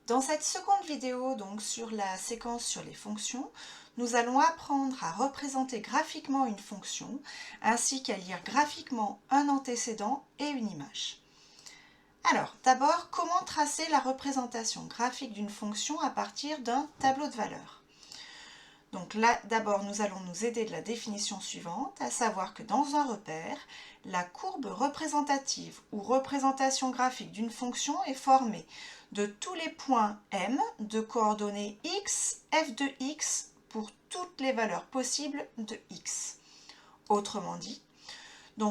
Dans cette seconde vidéo, donc sur la séquence sur les fonctions, nous allons apprendre à représenter graphiquement une fonction, ainsi qu'à lire graphiquement un antécédent et une image. Alors, d'abord, comment tracer la représentation graphique d'une fonction à partir d'un tableau de valeurs? Donc là, d'abord, nous allons nous aider de la définition suivante, à savoir que dans un repère, la courbe représentative ou représentation graphique d'une fonction est formée de tous les points M de coordonnées x, f de x pour toutes les valeurs possibles de x. Autrement dit,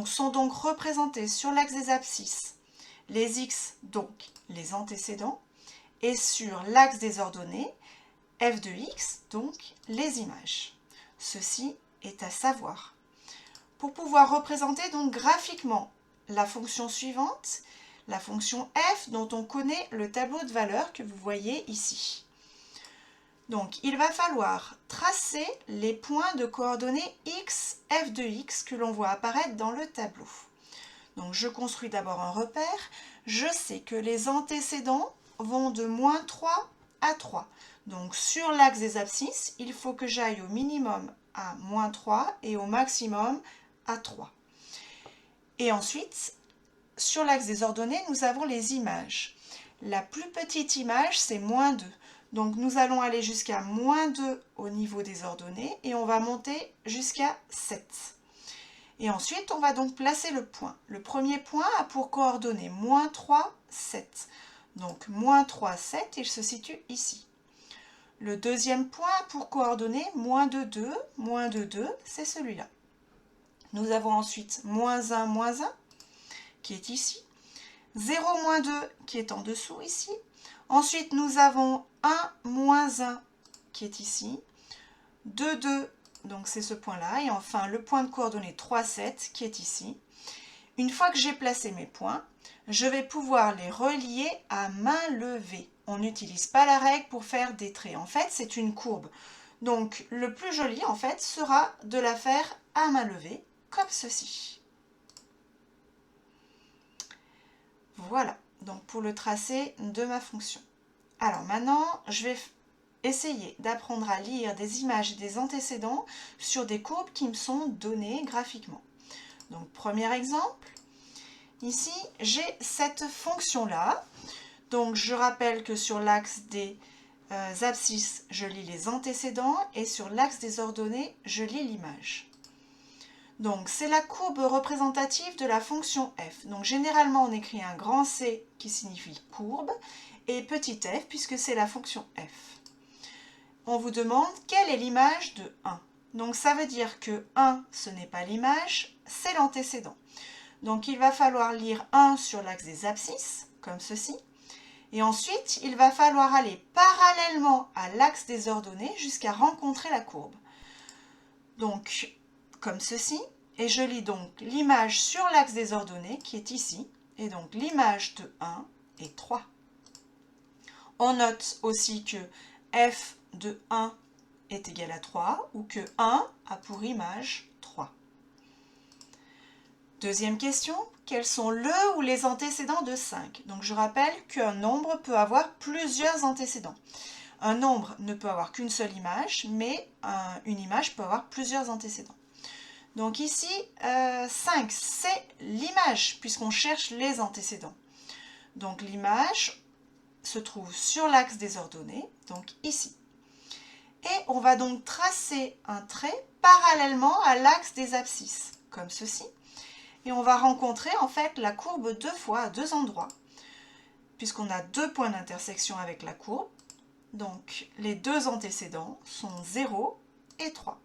sont donc représentés sur l'axe des abscisses les x, donc les antécédents, et sur l'axe des ordonnées, f de x, donc les images. Ceci est à savoir. Pour pouvoir représenter donc graphiquement la fonction suivante, la fonction f dont on connaît le tableau de valeurs que vous voyez ici. Donc il va falloir tracer les points de coordonnées x, f de x que l'on voit apparaître dans le tableau. Donc je construis d'abord un repère. Je sais que les antécédents vont de moins 3 à 3. Donc sur l'axe des abscisses, il faut que j'aille au minimum à moins 3 et au maximum à 3. Et ensuite, sur l'axe des ordonnées, nous avons les images. La plus petite image, c'est moins 2. Donc nous allons aller jusqu'à moins 2 au niveau des ordonnées et on va monter jusqu'à 7. Et ensuite, on va donc placer le point. Le premier point a pour coordonnées moins 3, 7. Donc moins 3, 7, il se situe ici. Le deuxième point a pour coordonnées moins 2, 2, c'est celui-là. Nous avons ensuite moins 1, qui est ici. 0, moins 2, qui est en dessous ici. Ensuite, nous avons 1, moins 1, qui est ici. 2, 2, donc c'est ce point-là. Et enfin, le point de coordonnées 3, 7, qui est ici. Une fois que j'ai placé mes points, je vais pouvoir les relier à main levée. On n'utilise pas la règle pour faire des traits. En fait, c'est une courbe. Donc, le plus joli, en fait, sera de la faire à main levée, comme ceci. Voilà, donc pour le tracé de ma fonction. Alors maintenant, je vais essayer d'apprendre à lire des images et des antécédents sur des courbes qui me sont données graphiquement. Donc, premier exemple. Ici, j'ai cette fonction-là. Donc, je rappelle que sur l'axe des abscisses, je lis les antécédents et sur l'axe des ordonnées, je lis l'image. Donc, c'est la courbe représentative de la fonction f. Donc, généralement, on écrit un grand C qui signifie courbe et petit f puisque c'est la fonction f. On vous demande quelle est l'image de 1. Donc, ça veut dire que 1, ce n'est pas l'image, c'est l'antécédent. Donc, il va falloir lire 1 sur l'axe des abscisses, comme ceci. Et ensuite, il va falloir aller parallèlement à l'axe des ordonnées jusqu'à rencontrer la courbe. Donc, comme ceci. Et je lis donc l'image sur l'axe des ordonnées, qui est ici. Et donc, l'image de 1 est 3. On note aussi que f de 1 est égal à 3, ou que 1 a pour image 3. Deuxième question, quels sont le ou les antécédents de 5? Donc je rappelle qu'un nombre peut avoir plusieurs antécédents. Un nombre ne peut avoir qu'une seule image, mais une image peut avoir plusieurs antécédents. Donc ici, 5, c'est l'image, puisqu'on cherche les antécédents. Donc l'image se trouve sur l'axe des ordonnées, donc ici. Et on va donc tracer un trait parallèlement à l'axe des abscisses, comme ceci. Et on va rencontrer en fait la courbe deux fois à deux endroits, puisqu'on a deux points d'intersection avec la courbe. Donc les deux antécédents sont 0 et 3.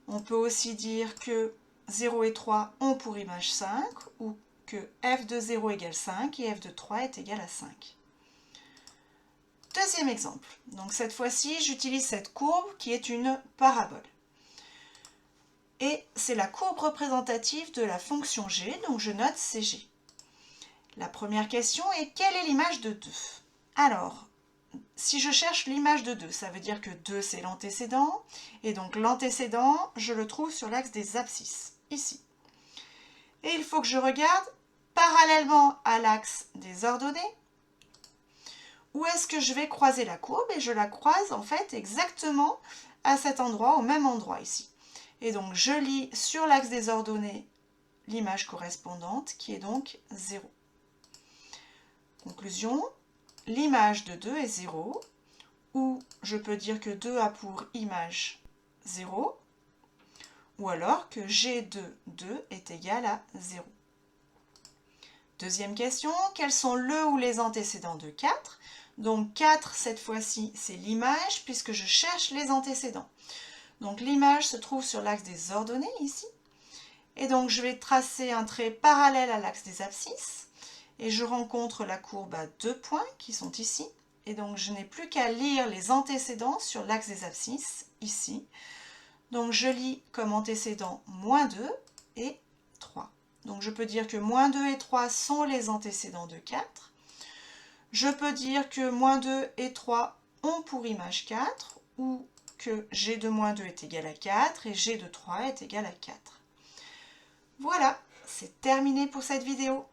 On peut aussi dire que 0 et 3 ont pour image 5, ou que f de 0 égale 5 et f de 3 est égal à 5. Deuxième exemple. Donc cette fois-ci, j'utilise cette courbe qui est une parabole. Et c'est la courbe représentative de la fonction g, donc je note CG. La première question est quelle est l'image de 2? Alors, si je cherche l'image de 2, ça veut dire que 2 c'est l'antécédent, et donc l'antécédent, je le trouve sur l'axe des abscisses, ici. Et il faut que je regarde parallèlement à l'axe des ordonnées, où est-ce que je vais croiser la courbe? Et je la croise en fait exactement à cet endroit, au même endroit ici. Et donc je lis sur l'axe des ordonnées l'image correspondante qui est donc 0. Conclusion, l'image de 2 est 0, ou je peux dire que 2 a pour image 0, ou alors que G de 2 est égal à 0. Deuxième question, quels sont le ou les antécédents de 4? Donc 4, cette fois-ci, c'est l'image puisque je cherche les antécédents. Donc l'image se trouve sur l'axe des ordonnées ici. Et donc je vais tracer un trait parallèle à l'axe des abscisses. Et je rencontre la courbe à 2 points qui sont ici. Et donc je n'ai plus qu'à lire les antécédents sur l'axe des abscisses, ici. Donc je lis comme antécédents moins 2 et 3. Donc je peux dire que moins 2 et 3 sont les antécédents de 4. Je peux dire que moins 2 et 3 ont pour image 4, ou que G de moins 2 est égal à 4 et G de 3 est égal à 4. Voilà, c'est terminé pour cette vidéo.